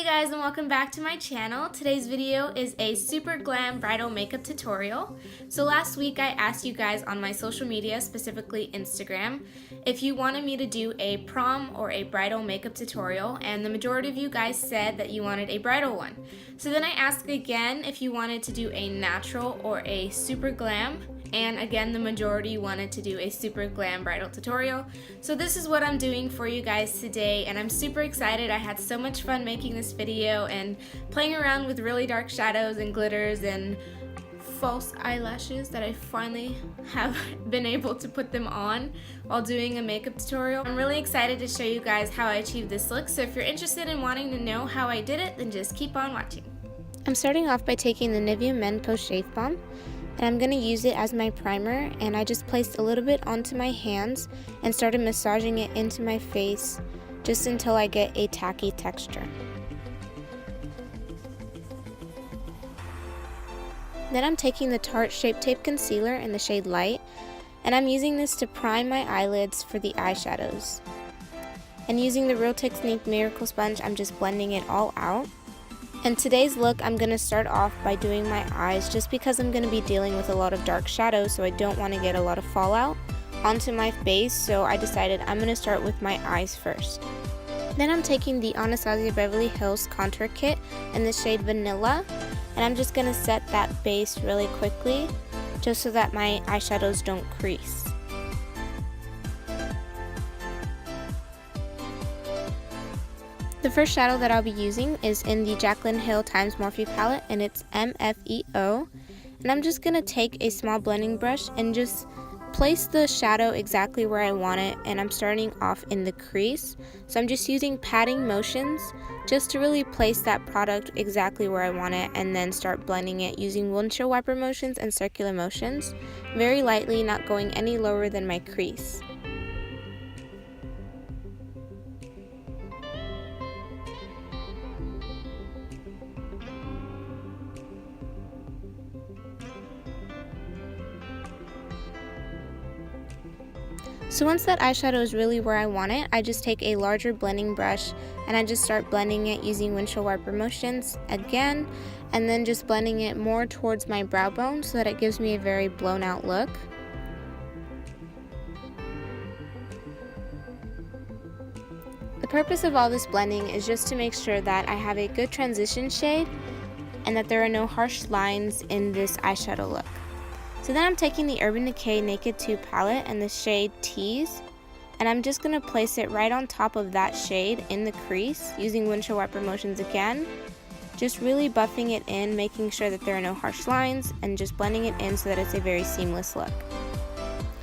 guys, and welcome back to my channel. Today's video is a super glam bridal makeup tutorial. So last week I asked you guys on my social media, specifically Instagram, if you wanted me to do a prom or a bridal makeup tutorial, and the majority of you guys said that you wanted a bridal one. So then I asked again if you wanted to do a natural or a super glam, and again the majority wanted to do a super glam bridal tutorial. So this is what I'm doing for you guys today, and I'm super excited. I had so much fun making this video and playing around with really dark shadows and glitters and false eyelashes that I finally have been able to put them on while doing a makeup tutorial. I'm really excited to show you guys how I achieved this look, so if you're interested in wanting to know how I did it, then just keep on watching. I'm starting off by taking the Nivea Men Post Shave Balm, and I'm going to use it as my primer, and I just placed a little bit onto my hands and started massaging it into my face just until I get a tacky texture. Then I'm taking the Tarte Shape Tape Concealer in the shade Light, and I'm using this to prime my eyelids for the eyeshadows. And using the Real Technique Miracle Sponge, I'm just blending it all out. And today's look, I'm going to start off by doing my eyes just because I'm going to be dealing with a lot of dark shadows, so I don't want to get a lot of fallout onto my face, so I decided I'm going to start with my eyes first. Then I'm taking the Anastasia Beverly Hills Contour Kit in the shade Vanilla, and I'm just going to set that base really quickly just so that my eyeshadows don't crease. The first shadow that I'll be using is in the Jaclyn Hill x Morphe palette, and it's MFEO. And I'm just going to take a small blending brush and just place the shadow exactly where I want it, and I'm starting off in the crease. So I'm just using patting motions just to really place that product exactly where I want it, and then start blending it using windshield wiper motions and circular motions, very lightly, not going any lower than my crease. So once that eyeshadow is really where I want it, I just take a larger blending brush and I just start blending it using windshield wiper motions again, and then just blending it more towards my brow bone so that it gives me a very blown out look. The purpose of all this blending is just to make sure that I have a good transition shade and that there are no harsh lines in this eyeshadow look. So then I'm taking the Urban Decay Naked 2 palette and the shade Tease, and I'm just going to place it right on top of that shade in the crease using windshield wiper motions again, just really buffing it in, making sure that there are no harsh lines, and just blending it in so that it's a very seamless look.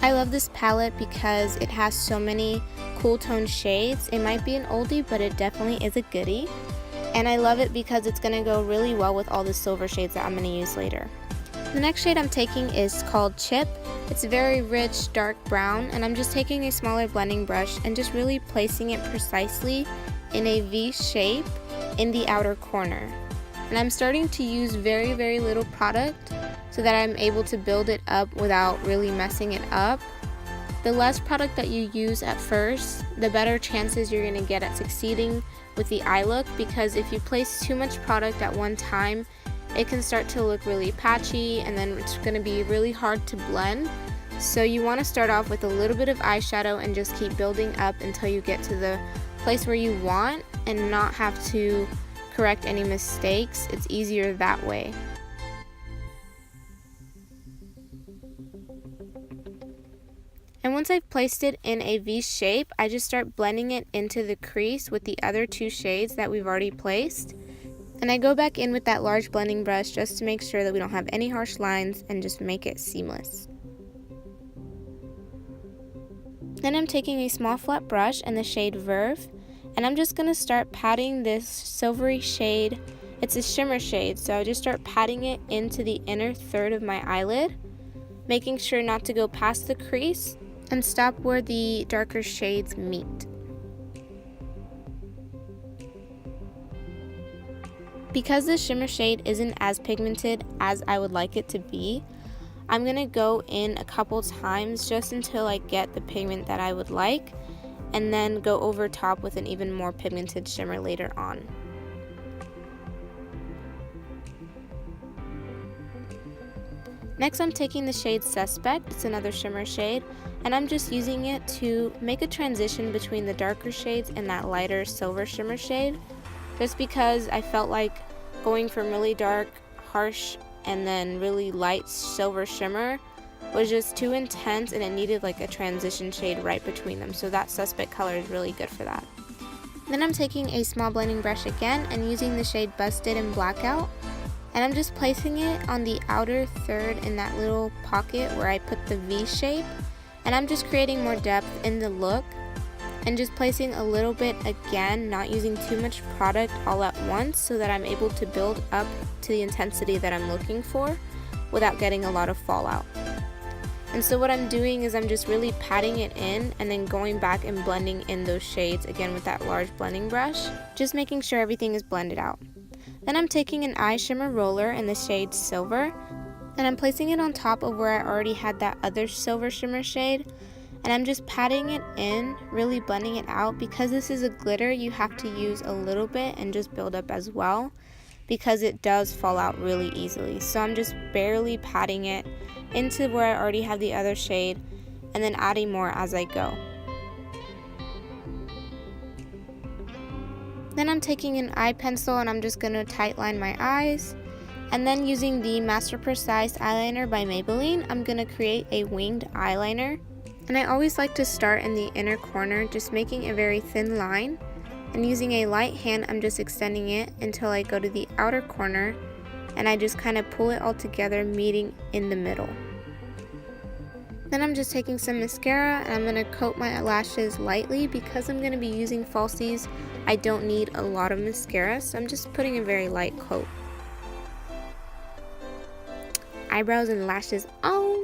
I love this palette because it has so many cool tone shades. It might be an oldie, but it definitely is a goodie, and I love it because it's going to go really well with all the silver shades that I'm going to use later. The next shade I'm taking is called Chip. It's a very rich dark brown, and I'm just taking a smaller blending brush and just really placing it precisely in a V shape in the outer corner. And I'm starting to use very, very little product so that I'm able to build it up without really messing it up. The less product that you use at first, the better chances you're going to get at succeeding with the eye look, because if you place too much product at one time, it can start to look really patchy, and then it's going to be really hard to blend. So you want to start off with a little bit of eyeshadow and just keep building up until you get to the place where you want and not have to correct any mistakes. It's easier that way. And once I've placed it in a V shape, I just start blending it into the crease with the other two shades that we've already placed. And I go back in with that large blending brush just to make sure that we don't have any harsh lines and just make it seamless. Then I'm taking a small flat brush in the shade Verve, and I'm just going to start patting this silvery shade. It's a shimmer shade, so I just start patting it into the inner third of my eyelid, making sure not to go past the crease and stop where the darker shades meet. Because the shimmer shade isn't as pigmented as I would like it to be, I'm going to go in a couple times just until I get the pigment that I would like, and then go over top with an even more pigmented shimmer later on. Next, I'm taking the shade Suspect, it's another shimmer shade, and I'm just using it to make a transition between the darker shades and that lighter silver shimmer shade, just because I felt like going from really dark, harsh, and then really light silver shimmer was just too intense, and it needed like a transition shade right between them, so that Suspect color is really good for that. Then I'm taking a small blending brush again and using the shade Busted in Blackout, and I'm just placing it on the outer third in that little pocket where I put the V shape, and I'm just creating more depth in the look and just placing a little bit again, not using too much product all at once so that I'm able to build up to the intensity that I'm looking for without getting a lot of fallout. And so what I'm doing is I'm just really patting it in and then going back and blending in those shades again with that large blending brush, just making sure everything is blended out. Then I'm taking an eye shimmer roller in the shade Silver, and I'm placing it on top of where I already had that other silver shimmer shade, and I'm just patting it in, really blending it out. Because this is a glitter, you have to use a little bit and just build up as well, because it does fall out really easily. So I'm just barely patting it into where I already have the other shade and then adding more as I go. Then I'm taking an eye pencil and I'm just going to tightline my eyes. And then using the Master Precise eyeliner by Maybelline, I'm going to create a winged eyeliner. And I always like to start in the inner corner, just making a very thin line. And using a light hand, I'm just extending it until I go to the outer corner. And I just kind of pull it all together, meeting in the middle. Then I'm just taking some mascara and I'm going to coat my lashes lightly. Because I'm going to be using falsies, I don't need a lot of mascara, so I'm just putting a very light coat. Eyebrows and lashes on.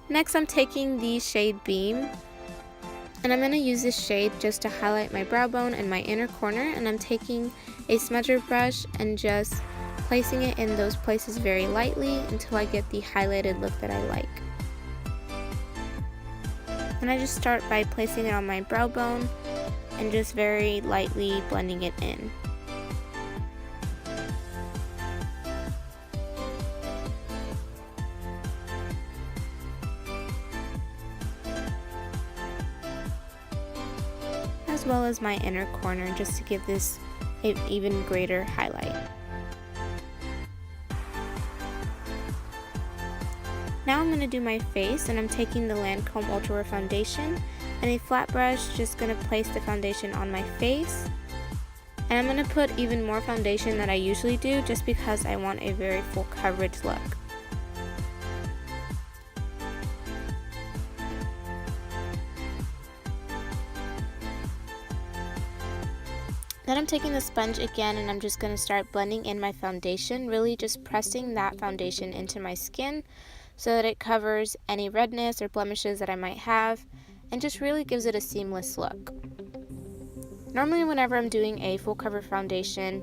Next I'm taking the shade Beam, and I'm going to use this shade just to highlight my brow bone and my inner corner, and I'm taking a smudger brush and just placing it in those places very lightly until I get the highlighted look that I like. And I just start by placing it on my brow bone and just very lightly blending it in. As well as my inner corner, just to give this an even greater highlight. Now I'm going to do my face, and I'm taking the Lancôme Ultra Wear Foundation and a flat brush, just going to place the foundation on my face. And I'm going to put even more foundation than I usually do, just because I want a very full coverage look. Then I'm taking the sponge again and I'm just going to start blending in my foundation, really just pressing that foundation into my skin so that it covers any redness or blemishes that I might have, and just really gives it a seamless look. Normally whenever I'm doing a full cover foundation,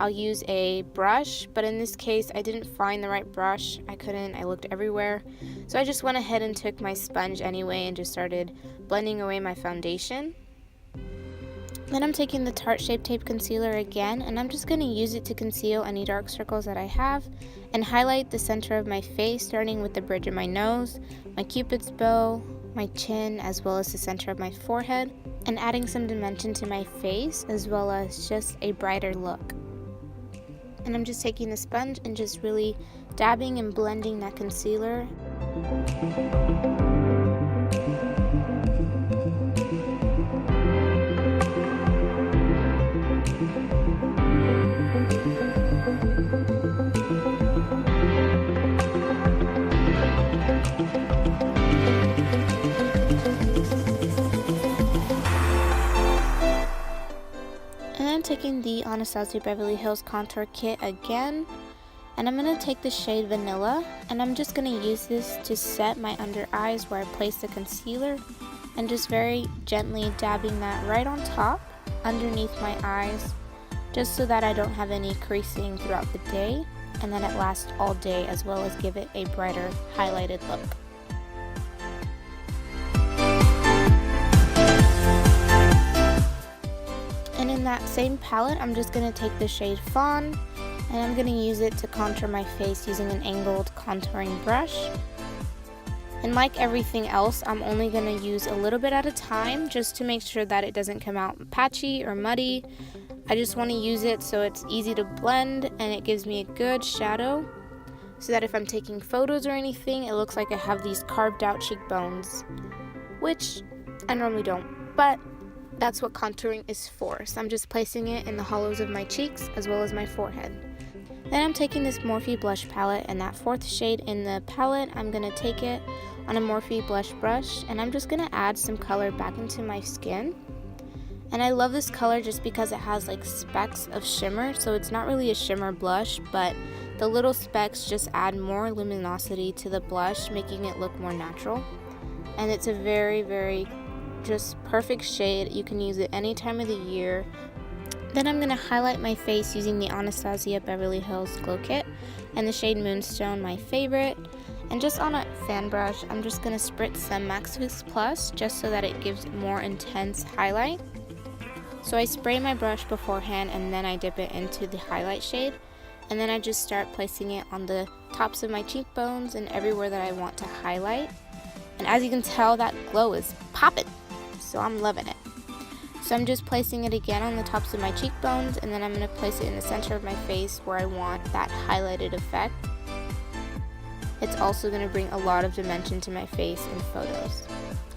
I'll use a brush, but in this case I didn't find the right brush. I looked everywhere. So I just went ahead and took my sponge anyway and just started blending away my foundation. Then I'm taking the Tarte Shape Tape Concealer again, and I'm just going to use it to conceal any dark circles that I have and highlight the center of my face, starting with the bridge of my nose, my cupid's bow, my chin, as well as the center of my forehead, and adding some dimension to my face as well as just a brighter look. And I'm just taking the sponge and just really dabbing and blending that concealer. Taking the Anastasia Beverly Hills Contour Kit again, and I'm going to take the shade Vanilla, and I'm just going to use this to set my under eyes where I place the concealer, and just very gently dabbing that right on top underneath my eyes, just so that I don't have any creasing throughout the day, and then it lasts all day, as well as give it a brighter highlighted look. And in that same palette, I'm just going to take the shade Fawn, and I'm going to use it to contour my face using an angled contouring brush. And like everything else, I'm only going to use a little bit at a time just to make sure that it doesn't come out patchy or muddy. I just want to use it so it's easy to blend and it gives me a good shadow, so that if I'm taking photos or anything, it looks like I have these carved out cheekbones, which I normally don't, but that's what contouring is for. So I'm just placing it in the hollows of my cheeks as well as my forehead. Then I'm taking this Morphe blush palette, and that 4th shade in the palette, I'm going to take it on a Morphe blush brush, and I'm just going to add some color back into my skin. And I love this color just because it has like specks of shimmer, so it's not really a shimmer blush, but the little specks just add more luminosity to the blush, making it look more natural. And it's a very, very just perfect shade. You can use it any time of the year. Then I'm going to highlight my face using the Anastasia Beverly Hills Glow Kit and the shade Moonstone, my favorite. And just on a fan brush, I'm just going to spritz some Max Fix Plus just so that it gives more intense highlight. So I spray my brush beforehand and then I dip it into the highlight shade. And then I just start placing it on the tops of my cheekbones and everywhere that I want to highlight. And as you can tell, that glow is popping, so I'm loving it. So I'm just placing it again on the tops of my cheekbones, and then I'm going to place it in the center of my face where I want that highlighted effect. It's also going to bring a lot of dimension to my face in photos.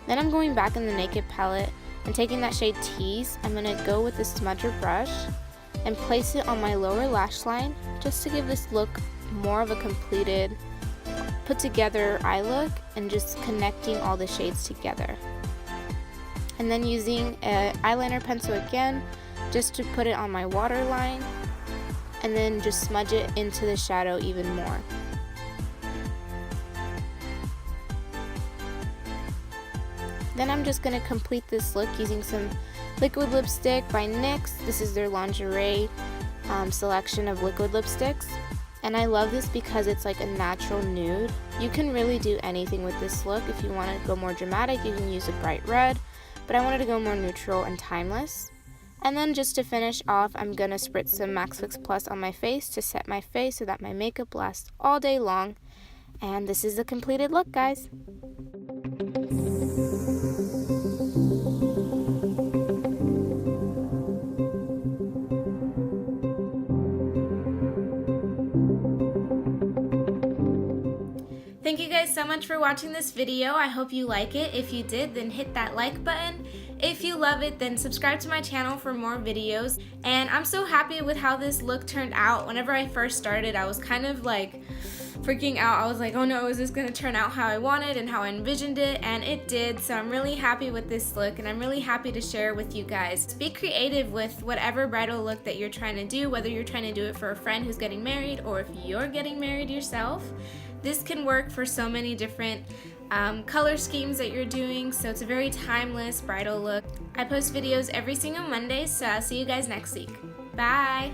Then I'm going back in the Naked palette and taking that shade Tease. I'm going to go with the smudger brush and place it on my lower lash line just to give this look more of a completed, put together eye look, and just connecting all the shades together. And then using an eyeliner pencil again just to put it on my waterline, and then just smudge it into the shadow even more. Then I'm just going to complete this look using some liquid lipstick by NYX. This is their lingerie selection of liquid lipsticks. And I love this because it's like a natural nude. You can really do anything with this look. If you want to go more dramatic, you can use a bright red. But I wanted to go more neutral and timeless. And then just to finish off, I'm going to spritz some Max Fix Plus on my face to set my face so that my makeup lasts all day long. And this is the completed look, guys. Thank you guys so much for watching this video. I hope you like it. If you did, then hit that like button. If you love it, then subscribe to my channel for more videos. And I'm so happy with how this look turned out. Whenever I first started, I was kind of like freaking out. I was like, oh no, is this gonna turn out how I wanted and how I envisioned it? And it did. So I'm really happy with this look, and I'm really happy to share it with you guys. Be creative with whatever bridal look that you're trying to do, whether you're trying to do it for a friend who's getting married or if you're getting married yourself. This can work for so many different color schemes that you're doing, so it's a very timeless bridal look. I post videos every single Monday, so I'll see you guys next week. Bye!